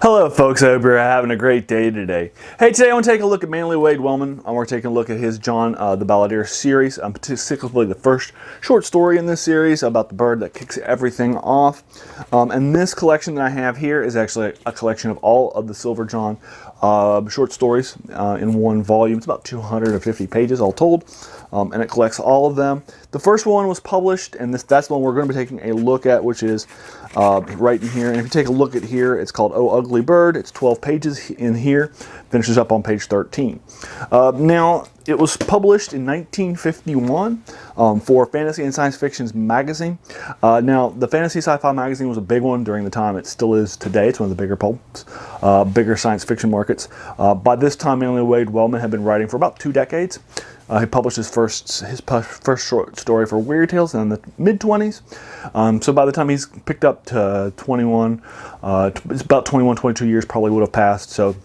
Hello folks, I hope you're having a great day today. Hey, today I want to take a look at mainly Wade Wellman. We're taking a look at his John the Balladeer series, particularly the first short story in this series about the bird that kicks everything off. And this collection that I have here is actually a collection of all of the Silver John short stories in one volume. It's about 250 pages all told, and it collects all of them. The first one was published, and that's the one we're going to be taking a look at, which is right in here. And if you take a look at here, it's called Oh Ugly Bird. It's 12 pages in here, finishes up on page 13. Now, it was published in 1951 for Fantasy and Sci-Fi's magazine. Now, the Fantasy Sci-Fi magazine was a big one during the time. It still is today. It's one of the bigger pulps, bigger science fiction markets. By this time, mainly Wade Wellman had been writing for about 2 decades. He published his first short story for Weird Tales in the mid-20s. So by the time he's picked up to 21, it's about 21, 22 years probably would have passed. So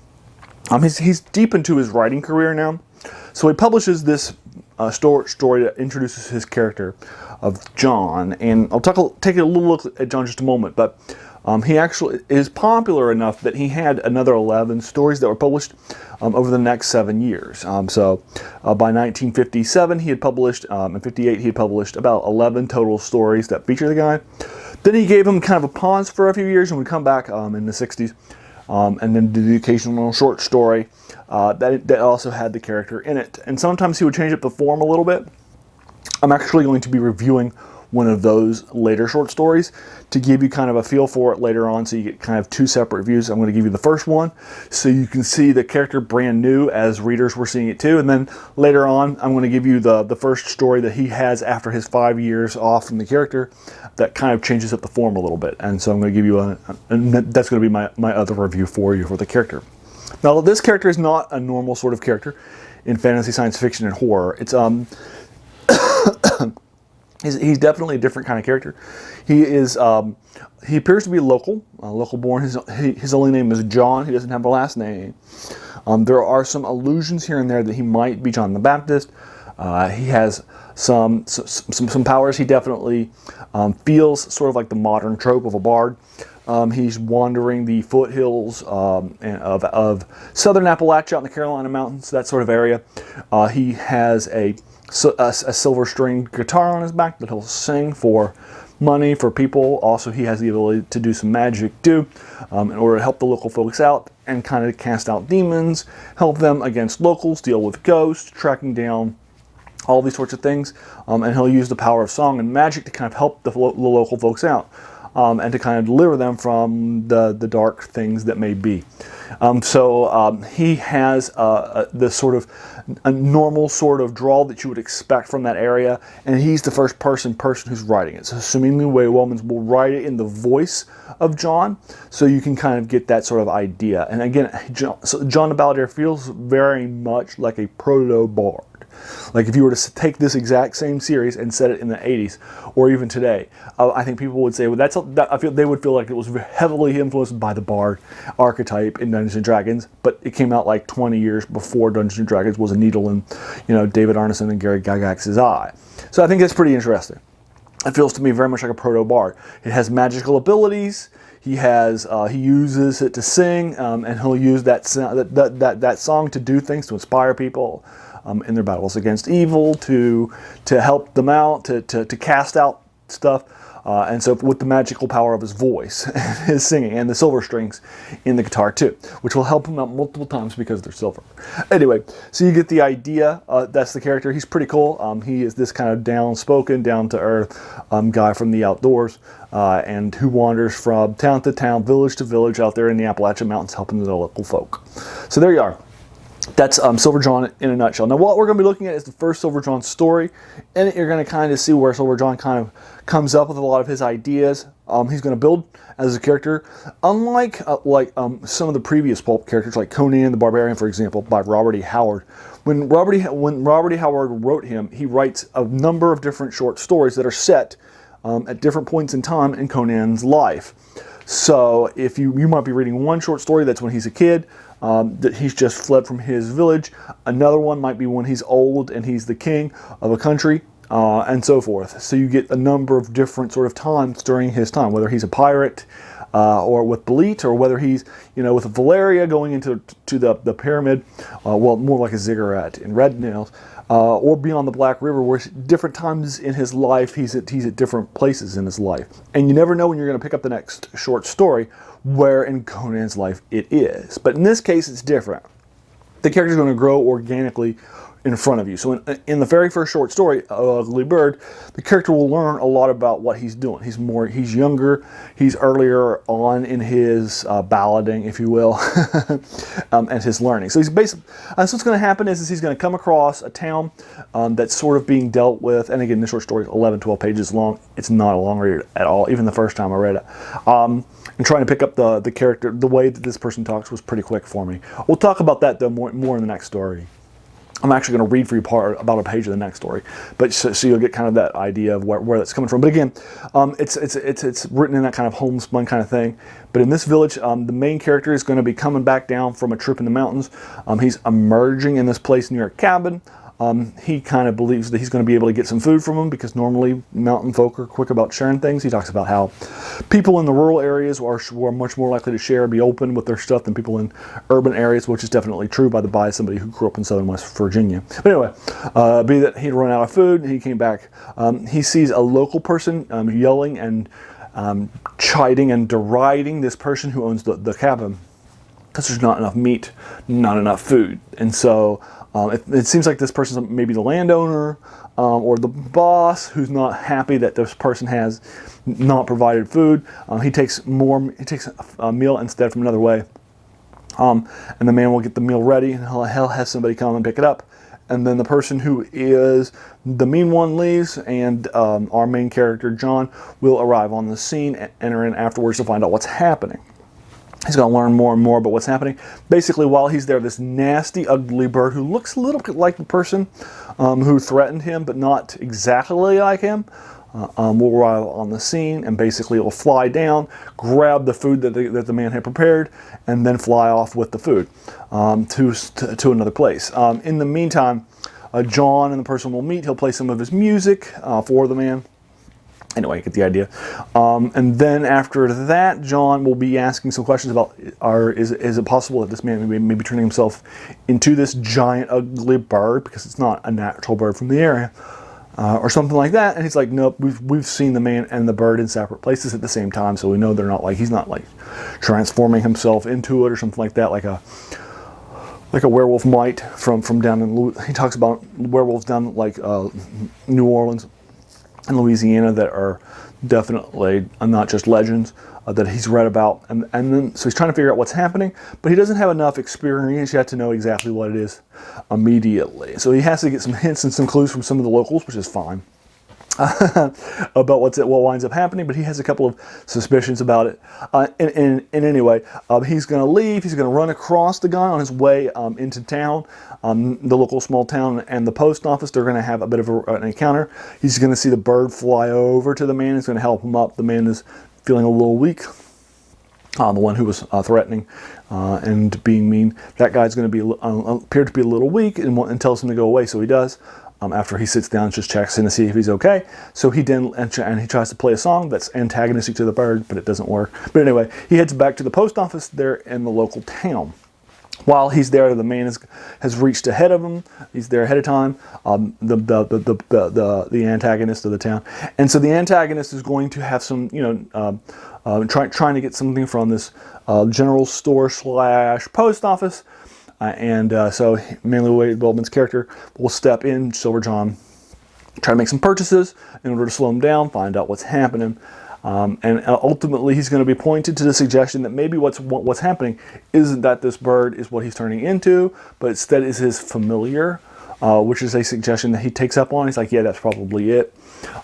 he's deep into his writing career now. So he publishes this story that introduces his character of John. And I'll take a little look at John in just a moment. But he actually is popular enough that he had another 11 stories that were published over the next 7 years. So by 1957, he had published, in 58, he had published about 11 total stories that feature the guy. Then he gave him kind of a pause for a few years and would come back in the 60s and then do the occasional short story that also had the character in it. And sometimes he would change up the form a little bit. I'm actually going to be reviewing one of those later short stories to give you kind of a feel for it later on, so you get kind of 2 separate views. I'm going to give you the first one so you can see the character brand new as readers were seeing it too, and then later on I'm going to give you the first story that he has after his 5 years off from the character that kind of changes up the form a little bit. And so I'm going to give you and that's going to be my other review for you for the character. Now, this character is not a normal sort of character in fantasy, science fiction, and horror. It's He's definitely a different kind of character. He is. He appears to be local born. His only name is John. He doesn't have a last name. There are some allusions here and there that he might be John the Baptist. He has some powers. He definitely feels sort of like the modern trope of a bard. He's wandering the foothills of southern Appalachia out in the Carolina mountains, that sort of area. He has a silver-stringed guitar on his back that he'll sing for money for people. Also, he has the ability to do some magic too, in order to help the local folks out and kind of cast out demons, help them against locals, deal with ghosts, tracking down all these sorts of things. And he'll use the power of song and magic to kind of help the local folks out. And to kind of deliver them from the dark things that may be. He has the sort of a normal sort of drawl that you would expect from that area, and he's the first person who's writing it. So assuming Wade Wellman will write it in the voice of John, so you can kind of get that sort of idea. And again, John the Balladeer feels very much like a proto-bard. Like if you were to take this exact same series and set it in the 80s or even today, I think people would say, well, I feel they would feel like it was heavily influenced by the bard archetype in Dungeons & Dragons, but it came out like 20 years before Dungeons & Dragons was a needle in, David Arneson and Gary Gygax's eye. So I think that's pretty interesting. It feels to me very much like a proto-bard. It has magical abilities. He uses it to sing, and he'll use that song to do things, to inspire people in their battles against evil, to help them out, to cast out stuff. And so with the magical power of his voice, his singing, and the silver strings in the guitar too, which will help him out multiple times because they're silver. Anyway, so you get the idea. That's the character. He's pretty cool. He is this kind of down-spoken, down-to-earth guy from the outdoors, and who wanders from town to town, village to village out there in the Appalachian Mountains helping the local folk. So there you are. That's Silver John in a nutshell. Now, what we're going to be looking at is the first Silver John story. In it, you're going to kind of see where Silver John kind of comes up with a lot of his ideas. He's going to build as a character. Unlike some of the previous pulp characters, like Conan the Barbarian, for example, by Robert E. Howard. When Robert E. Howard wrote him, he writes a number of different short stories that are set at different points in time in Conan's life. So if you might be reading one short story that's when he's a kid, that he's just fled from his village. Another one might be when he's old and he's the king of a country. and so forth. So you get a number of different sort of times during his time, whether he's a pirate, or with Balit, or whether he's, with Valeria going into the pyramid, well, more like a ziggurat in Red Nails, or beyond the Black River, where different times in his life he's at different places in his life. And you never know when you're going to pick up the next short story where in Conan's life it is. But in this case, it's different. The character's going to grow organically in front of you. So in the very first short story, Ugly Bird, the character will learn a lot about what he's doing. He's younger, he's earlier on in his ballading, if you will, and his learning. So he's basically, so what's going to happen is he's going to come across a town that's sort of being dealt with, and again, the short story is 11, 12 pages long. It's not a long read at all, even the first time I read it. And trying to pick up the character, the way that this person talks was pretty quick for me. We'll talk about that though more in the next story. I'm actually going to read for you about a page of the next story, but so you'll get kind of that idea of where that's coming from. But again, it's written in that kind of homespun kind of thing. But in this village, the main character is going to be coming back down from a trip in the mountains. He's emerging in this place near a cabin. He kind of believes that he's going to be able to get some food from him, because normally mountain folk are quick about sharing things. He talks about how people in the rural areas are much more likely to share, be open with their stuff than people in urban areas, which is definitely true by somebody who grew up in southern West Virginia. But anyway, be that he'd run out of food, he came back. He sees a local person yelling and chiding and deriding this person who owns the cabin, because there's not enough meat, not enough food. And so it seems like this person's maybe the landowner or the boss who's not happy that this person has not provided food. He takes a meal instead from another way. And the man will get the meal ready, and he'll have somebody come and pick it up. And then the person who is the mean one leaves, and our main character, John, will arrive on the scene and enter in afterwards to find out what's happening. He's going to learn more and more about what's happening. Basically, while he's there, this nasty, ugly bird who looks a little bit like the person who threatened him, but not exactly like him, will arrive on the scene, and basically it will fly down, grab the food that the man had prepared, and then fly off with the food to another place. In the meantime, John and the person will meet. He'll play some of his music for the man. Anyway, you get the idea. And then after that, John will be asking some questions about, is it possible that this man may be turning himself into this giant ugly bird, because it's not a natural bird from the area, or something like that. And he's like, nope, we've seen the man and the bird in separate places at the same time, so we know he's not like transforming himself into it or something like that, like a werewolf might from down in, he talks about werewolves down like New Orleans in Louisiana that are definitely not just legends that he's read about, and then so he's trying to figure out what's happening, but he doesn't have enough experience yet to know exactly what it is immediately. So he has to get some hints and some clues from some of the locals, which is fine, about what winds up happening, but he has a couple of suspicions about it. And anyway, he's going to leave. He's going to run across the guy on his way into town, the local small town, and the post office. They're going to have a bit of an encounter. He's going to see the bird fly over to the man. He's going to help him up. The man is feeling a little weak. The one who was threatening and being mean, that guy's going to be appear to be a little weak and tells him to go away, so he does. After he sits down and just checks in to see if he's okay. So he tries to play a song that's antagonistic to the bird, but it doesn't work. But anyway, he heads back to the post office there in the local town. While he's there, the man has reached ahead of him. He's there ahead of time, the antagonist of the town. And so the antagonist is going to have some, trying to get something from this general store / post office. So mainly Wade Wellman's character will step in, Silver John, try to make some purchases in order to slow him down, find out what's happening. And ultimately he's going to be pointed to the suggestion that maybe what's happening isn't that this bird is what he's turning into, but instead is his familiar, which is a suggestion that he takes up on. He's like, yeah, that's probably it.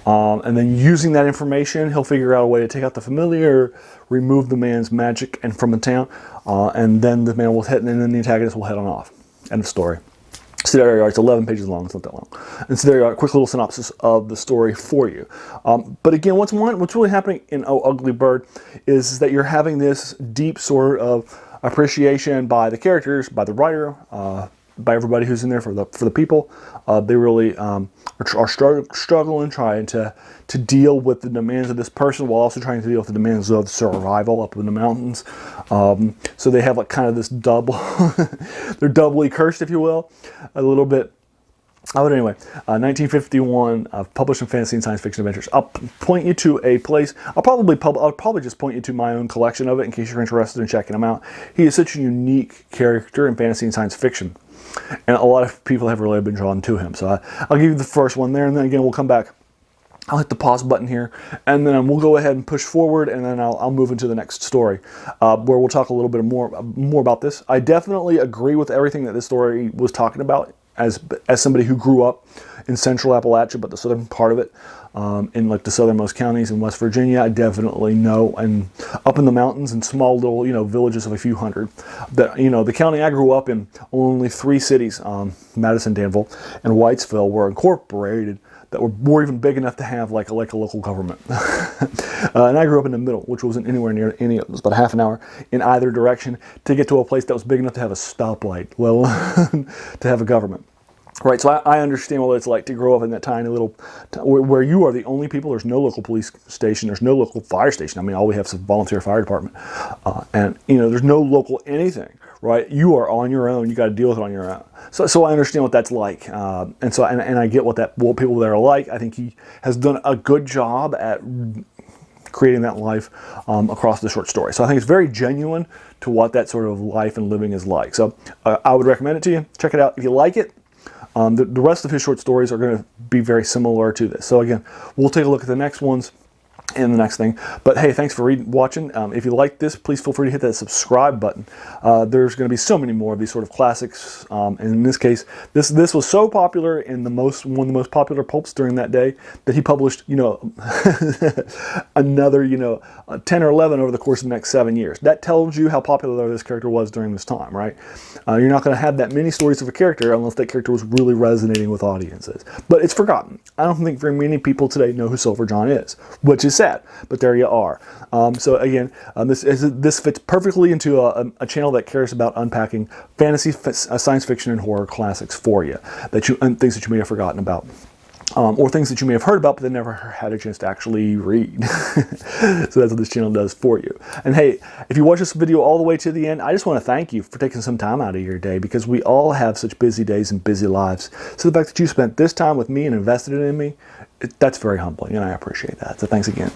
And then using that information, he'll figure out a way to take out the familiar, remove the man's magic and from the town, and then the man will hit, and then the antagonist will head on off. End of story. So there you are. It's 11 pages long. It's not that long. And so there you are. A quick little synopsis of the story for you. But again, what's really happening in Oh Ugly Bird is that you're having this deep sort of appreciation by the characters, by the writer, by everybody who's in there for the people. They really are struggling, trying to deal with the demands of this person while also trying to deal with the demands of survival up in the mountains. So they have like kind of this double, they're doubly cursed, if you will, a little bit. But anyway, 1951, published in Fantasy and Science Fiction Adventures. I'll point you to a place. I'll probably just point you to my own collection of it in case you're interested in checking them out. He is such a unique character in fantasy and science fiction, and a lot of people have really been drawn to him. So I'll give you the first one there, and then again we'll come back. I'll hit the pause button here, and then we'll go ahead and push forward, and then I'll move into the next story, where we'll talk a little bit more about this. I definitely agree with everything that this story was talking about. As somebody who grew up in central Appalachia, but the southern part of it, in like the southernmost counties in West Virginia, I definitely know, and up in the mountains and small little, villages of a few hundred, that, the county I grew up in, only 3 cities, Madison, Danville, and Whitesville, were incorporated, that were even big enough to have like a local government. And I grew up in the middle, which wasn't anywhere near any of them. It was about half an hour in either direction to get to a place that was big enough to have a stoplight, well, to have a government. Right, so I understand what it's like to grow up in that tiny little, where you are the only people. There's no local police station. There's no local fire station. I mean, all we have is a volunteer fire department. And, there's no local anything, right? You are on your own. You got to deal with it on your own. So I understand what that's like. And I get what people there are like. I think he has done a good job at creating that life across the short story. So I think it's very genuine to what that sort of life and living is like. So I would recommend it to you. Check it out if you like it. The rest of his short stories are going to be very similar to this. So again, we'll take a look at the next ones in the next thing. But hey, thanks for watching. If you like this, please feel free to hit that subscribe button. There's going to be so many more of these sort of classics. And in this case, this was so popular in one of the most popular pulps during that day that he published, another, 10 or 11 over the course of the next 7 years. That tells you how popular this character was during this time, right? You're not going to have that many stories of a character unless that character was really resonating with audiences. But it's forgotten. I don't think very many people today know who Silver John is, which is sad, but there you are. So again, this fits perfectly into a channel that cares about unpacking fantasy, science fiction, and horror classics for you, and things that you may have forgotten about. Or things that you may have heard about but then never had a chance to actually read. So that's what this channel does for you. And hey, if you watch this video all the way to the end, I just want to thank you for taking some time out of your day, because we all have such busy days and busy lives. So the fact that you spent this time with me and invested it in me, that's very humbling, and I appreciate that. So thanks again.